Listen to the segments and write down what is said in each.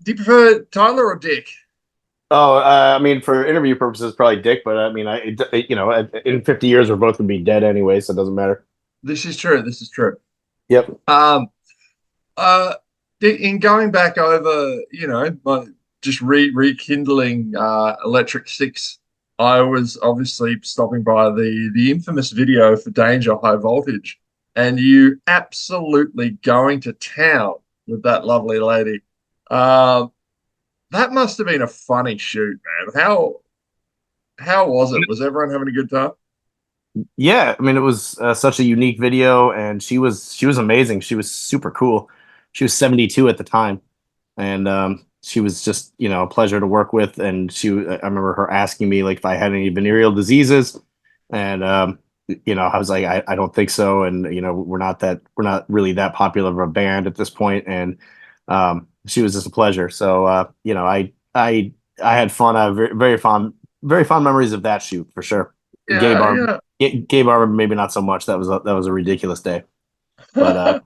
Do you prefer Tyler or Dick? Oh, I mean, for interview purposes, probably Dick, but I mean, in 50 years, we're both gonna be dead anyway, so it doesn't matter. This is true. This is true. Yep. Um, uh, in going back over, just rekindling Electric Six, I was obviously stopping by the infamous video for Danger High Voltage, and you absolutely going to town with that lovely lady. Um, that must have been a funny shoot, man. How was it? Was everyone having a good time? Yeah, I mean, it was such a unique video, and she was amazing. She was super cool. She was 72 at the time, and she was just a pleasure to work with. And I remember her asking me like if I had any venereal diseases, and I was like, I don't think so, and we're not really that popular of a band at this point, and she was just a pleasure. So I had fun. I have very fond memories of that shoot for sure. Gay bar Yeah, Gay bar, maybe not so much. That was a ridiculous day. But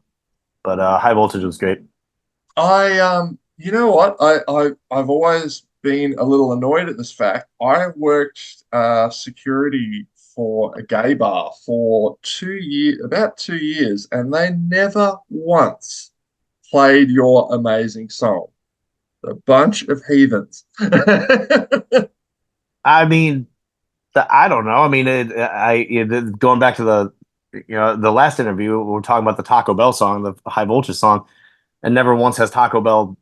yeah. high voltage was great. You know what? I've always been a little annoyed at this fact. I worked security for a gay bar for 2 years, about 2 years, and they never once played your amazing song. A bunch of heathens. I mean, I don't know. I mean, going back to the last interview, we were talking about the Taco Bell song, the high voltage song, and never once has Taco Bell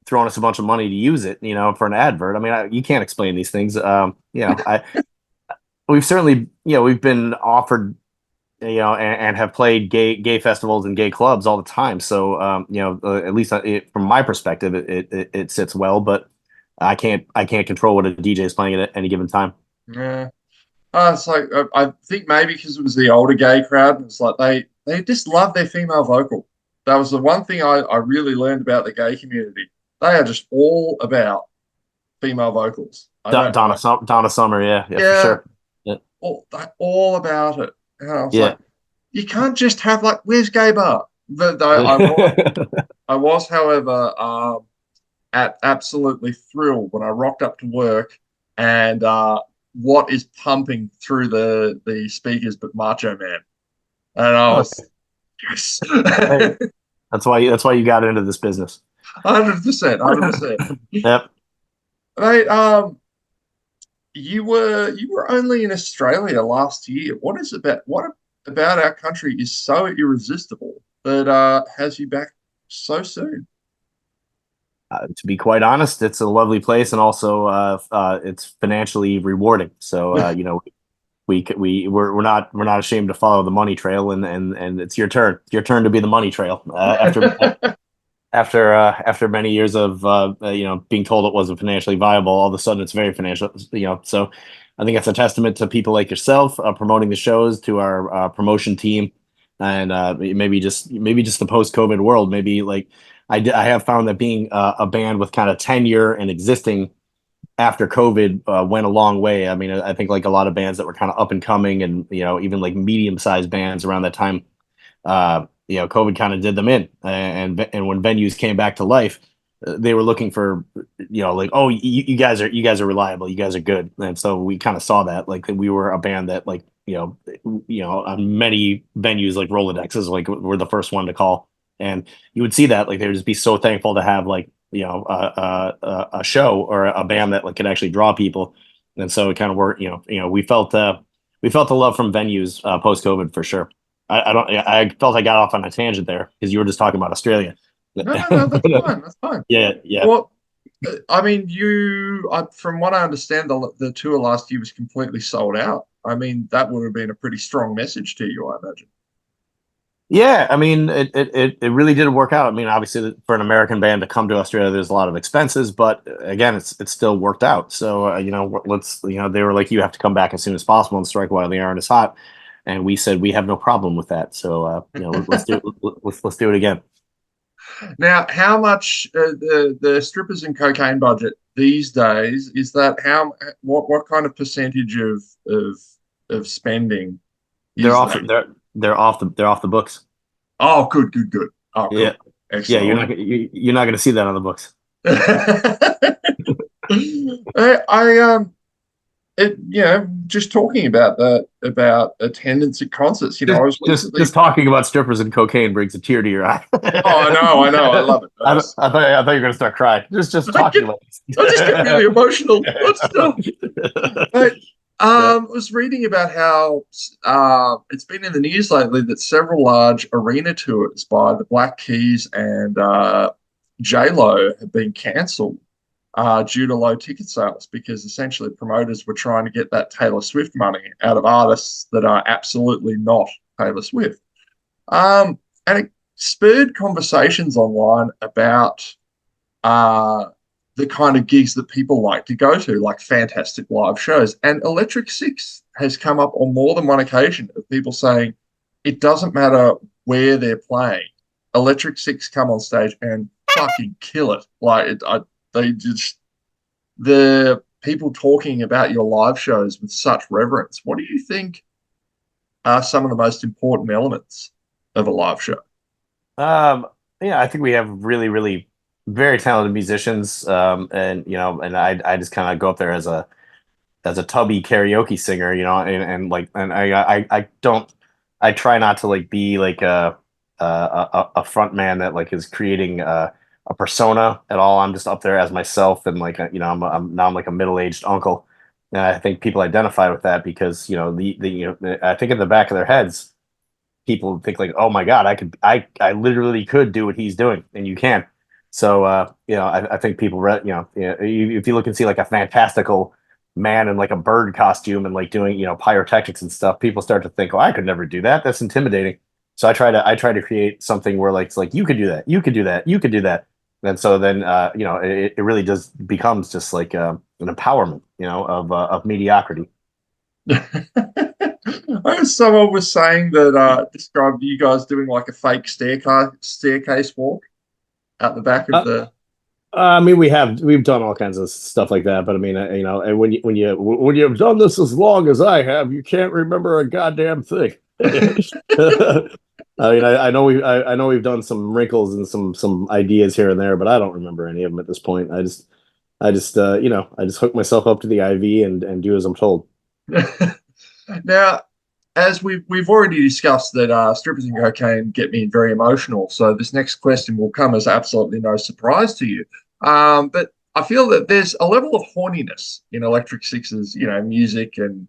thrown us a bunch of money to use it, for an advert. I mean, you can't explain these things. We've certainly, we've been offered, and have played gay festivals and gay clubs all the time. So, at least from my perspective, it sits well. But I can't control what a DJ is playing at any given time. Yeah. It's like I think maybe because it was the older gay crowd, and it's like they just love their female vocal. That was the one thing I really learned about the gay community. They are just all about female vocals. I don't know. Donna Summer, yeah, yeah, for Yeah, sure. Yeah, all about it. And I was yeah. like, you can't just have like, where's gay bar? But I was, however, at absolutely thrilled when I rocked up to work and what is pumping through the speakers but Macho Man, and I Okay. was yes, Hey, that's why you got into this business. 100%, 100%. Yep. Mate, you were only in Australia last year. What about our country is so irresistible that has you back so soon? To be quite honest, it's a lovely place, and also it's financially rewarding. So we're not ashamed to follow the money trail, and it's your turn. It's your turn to be the money trail. After many years of being told it wasn't financially viable, all of a sudden it's very financial. So I think it's a testament to people like yourself promoting the shows, to our promotion team, and maybe just the post-COVID world. Maybe like I have found that being a band with kind of tenure and existing after COVID went a long way. I mean, I think like a lot of bands that were kind of up and coming, and even like medium-sized bands around that time, COVID kind of did them in, and when venues came back to life, they were looking for, like, oh, you guys are reliable, you guys are good, and so we kind of saw that, like, we were a band that, like, on many venues like Rolodexes, like, we're the first one to call, and you would see that, like, they would just be so thankful to have, like, a show or a band that, like, could actually draw people, and so it kind of worked. We felt the love from venues post COVID for sure. I don't. I felt I got off on a tangent there because you were just talking about Australia. No, no, no, that's fine. That's fine. Yeah, yeah, Well, I mean, from what I understand, the tour last year was completely sold out. I mean, that would have been a pretty strong message to you, I imagine. yeah. I mean, it really did work out. I mean, obviously, for an American band to come to Australia, there's a lot of expenses, but again, it's still worked out. So let's they were like, you have to come back as soon as possible and strike while the iron is hot, and we said we have no problem with that. So let's do it. Let's do it again. Now, how much the strippers and cocaine budget these days is that? What kind of percentage of spending They're is off. that? They're off the books. Oh, good, good, good. Oh, Yeah, cool, yeah. excellent. You're not gonna see that on the books. Just talking about that, about attendance at concerts. I was recently. Just talking about strippers and cocaine brings a tear to your eye. Oh, I know, I love it. I thought you were gonna start crying. Just I talking get, about I just get really emotional. But Yeah. I was reading about how it's been in the news lately that several large arena tours by the Black Keys and J Lo have been cancelled due to low ticket sales because essentially promoters were trying to get that Taylor Swift money out of artists that are absolutely not Taylor Swift. And it spurred conversations online about uh, the kind of gigs that people like to go to, like fantastic live shows. And Electric Six has come up on more than one occasion of people saying it doesn't matter where they're playing. Electric Six come on stage and fucking kill it. They just the people talking about your live shows with such reverence. What do you think are some of the most important elements of a live show? Um, yeah, I think we have really, really very talented musicians. And and I just kind of go up there as a tubby karaoke singer, and like, and I don't, I try not to like be like a front man that like is creating a persona at all. I'm just up there as myself, and like, I'm like a middle-aged uncle. And I think people identify with that because, I think in the back of their heads, people think like, oh my God, I literally could do what he's doing, and you can. So, I think people, if you look and see like a fantastical man in like a bird costume and like doing, pyrotechnics and stuff, people start to think, oh, I could never do that. That's intimidating. So I try to create something where like, it's like, you could do that, you could do that, you could do that. And so then, it really does becomes just like an empowerment, of mediocrity. Someone was saying that described you guys doing like a fake staircase walk out the back of Uh, the. I mean, we've done all kinds of stuff like that, but I mean, and when you've done this as long as I have, you can't remember a goddamn thing. I mean, I know we've done some wrinkles and some ideas here and there, but I don't remember any of them at this point. I just hook myself up to the IV and do as I'm told. Now, as we've already discussed that strippers and cocaine get me very emotional, so this next question will come as absolutely no surprise to you. But I feel that there's a level of horniness in Electric Six's, music and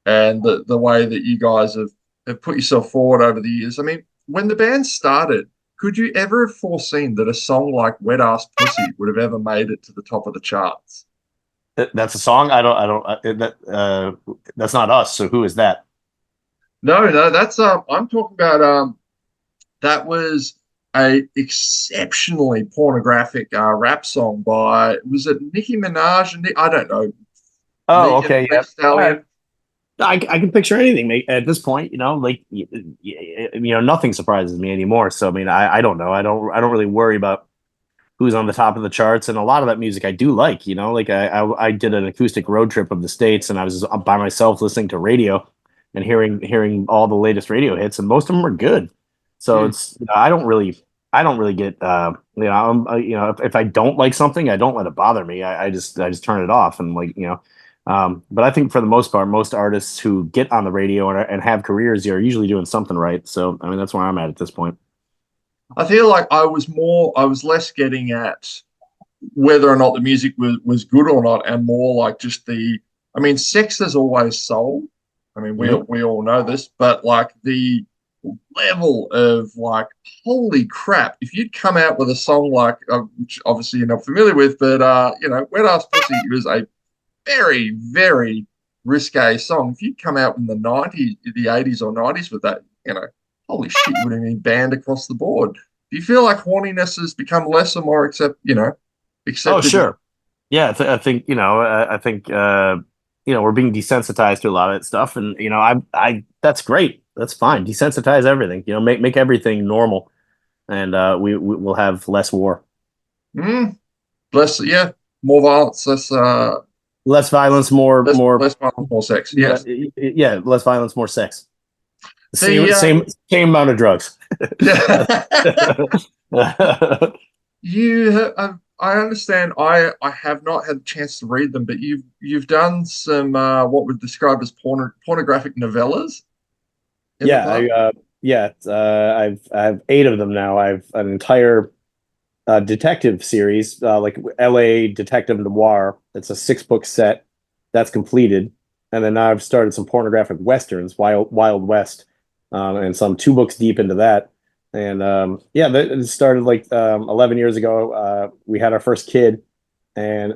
the way that you guys have put yourself forward over the years. I mean, when the band started, could you ever have foreseen that a song like Wet Ass Pussy would have ever made it to the top of the charts? That's a song. That's not us. So who is that? No, no, that's I'm talking about that was a exceptionally pornographic rap song by was it Nicki Minaj and I don't know Oh, Megan okay, Thee yeah. All right. Stallion. I can picture anything, mate. At this point, like nothing surprises me anymore. So I mean, I don't know. I don't really worry about who's on the top of the charts, and a lot of that music I do like. Like I did an acoustic road trip of the states, and I was by myself listening to radio and hearing all the latest radio hits, and most of them are good. So Hmm. it's I don't really get if I don't like something, I don't let it bother me. I just turn it off and like but I think for the most part, most artists who get on the radio and have careers are usually doing something right. So I mean, that's where I'm at this point. I feel like I was less getting at whether or not the music was good or not, and more like just I mean, sex has always sold. I mean, Mhm. we all know this, but like the level of like, holy crap, if you'd come out with a song like, which obviously you're not familiar with, but Wet Ass Pussy was a very, very risque song. If you'd come out in the 90s, the 80s or 90s with that, holy shit, you would have been banned across the board. Do you feel like horniness has become less or more Oh, accepted? sure. Yeah, I think I think we're being desensitized to a lot of that stuff, and I that's great. That's fine. Desensitize everything. Make everything normal, and we'll have less war, Mm, less, yeah, more violence, less violence, more less violence, more sex. Yes. yeah, less violence, more sex. The Same amount of drugs. you have, I understand. I have not had the chance to read them, but you've done some what would describe as pornographic novellas in the Yeah, past. I've eight of them now. I've an entire detective series, like L.A. Detective Noir. It's a six-book set that's completed, and then now I've started some pornographic westerns, Wild West, and so I'm two books deep into that. And yeah, that it started like 11 years ago. We had our first kid, and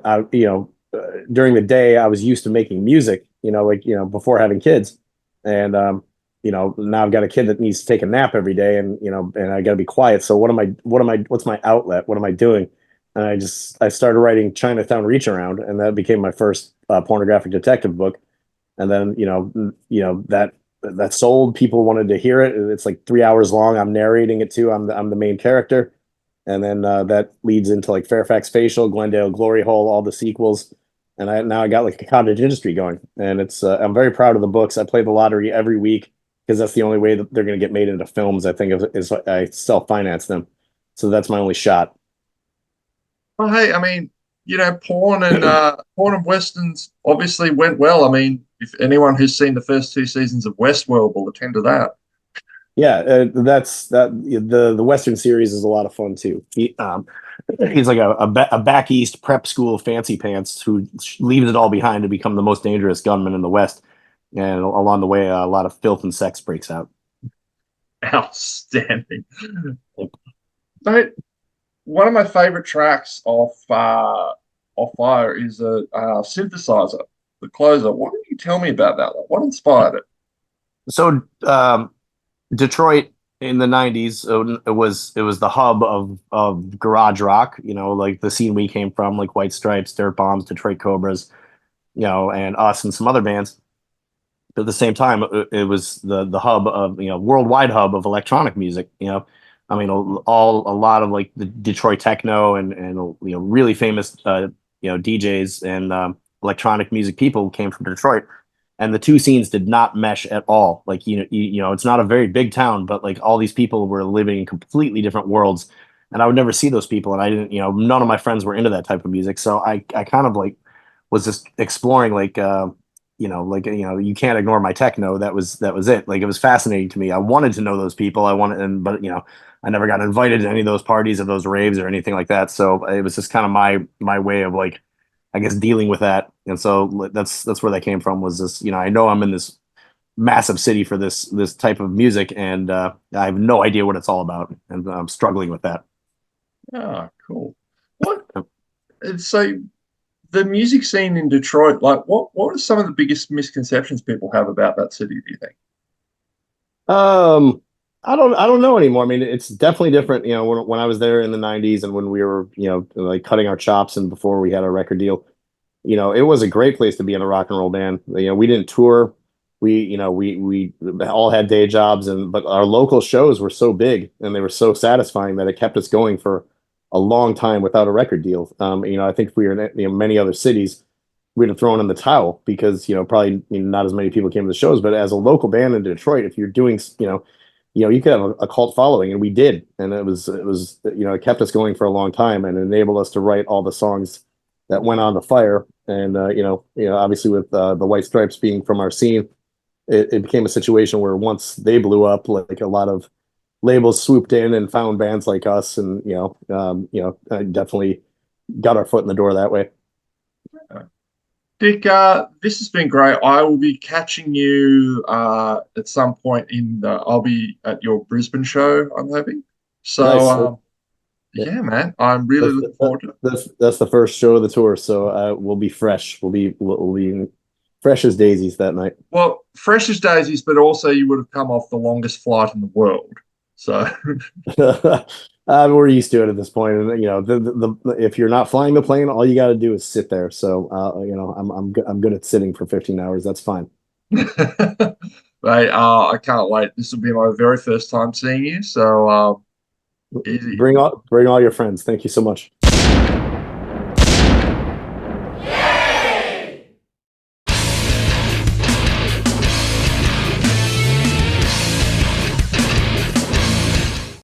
during the day I was used to making music, like before having kids, and now I've got a kid that needs to take a nap every day, and and I got to be quiet. So what's my outlet? What am I doing? And I started writing Chinatown Reach Around, and that became my first pornographic detective book. And then that sold. People wanted to hear it. It's like 3 hours long. I'm narrating it too. I'm the main character, and then that leads into like Fairfax Facial, Glendale Glory Hole, all the sequels. And now I got like a cottage industry going, and it's I'm very proud of the books. I play the lottery every week because that's the only way that they're going to get made into films. I think is I self finance them, so that's my only shot. Well, hey, I mean, porn and westerns obviously went well. I mean, if anyone who's seen the first two seasons of Westworld will attend to that. Yeah, that's that. The Western series is a lot of fun too. He's like a back east prep school fancy pants who leaves it all behind to become the most dangerous gunman in the West. And along the way, a lot of filth and sex breaks out. Outstanding. Mate, one of my favorite tracks off Fire is a synthesizer, the closer. What did you tell me about that one? What inspired it? So Detroit in the 90s, it was the hub of garage rock, like the scene we came from, like White Stripes, Dirt Bombs, Detroit Cobras, and us and some other bands. But at the same time, it was the hub of, worldwide hub of electronic music. I mean, a lot of like the Detroit techno and really famous DJs and electronic music people came from Detroit, and the two scenes did not mesh at all. Like it's not a very big town, but like all these people were living in completely different worlds, and I would never see those people, and I didn't, none of my friends were into that type of music, so I kind of like was just exploring like you can't ignore my techno. That was it. Like it was fascinating to me. I wanted to know those people. But I never got invited to any of those parties or those raves or anything like that. So it was just kind of my way of like, I guess, dealing with that. And so that's where that came from. Was this, I know I'm in this massive city for this type of music, and I have no idea what it's all about, and I'm struggling with that. Ah, cool. What? So the music scene in Detroit, like what are some of the biggest misconceptions people have about that city, do you think? Um, I don't know anymore. I mean, it's definitely different. When I was there in the '90s and when we were, like cutting our chops and before we had a record deal, it was a great place to be in a rock and roll band. We didn't tour. We all had day jobs, but our local shows were so big and they were so satisfying that it kept us going for a long time without a record deal. I think if we were in many other cities, we'd have thrown in the towel because probably not as many people came to the shows. But as a local band in Detroit, if you're doing you could have a cult following, and we did, and it was it kept us going for a long time and enabled us to write all the songs that went on the Fire. And obviously with the White Stripes being from our scene, it became a situation where once they blew up, like a lot of labels swooped in and found bands like us, and definitely got our foot in the door that way. Dick, this has been great. I will be catching you at some point I'll be at your Brisbane show, I'm hoping. So, Nice. Yeah. yeah, man, I'm really That's, looking forward to it. that's the first show of the tour, so we'll be fresh. We'll be fresh as daisies that night. Well, fresh as daisies, but also you would have come off the longest flight in the world. So, We're used to it at this point, and if you're not flying the plane, all you got to do is sit there. So I'm good at sitting for 15 hours. That's fine. mate, I can't wait. This will be my very first time seeing you. So, easy. Bring all your friends. Thank you so much.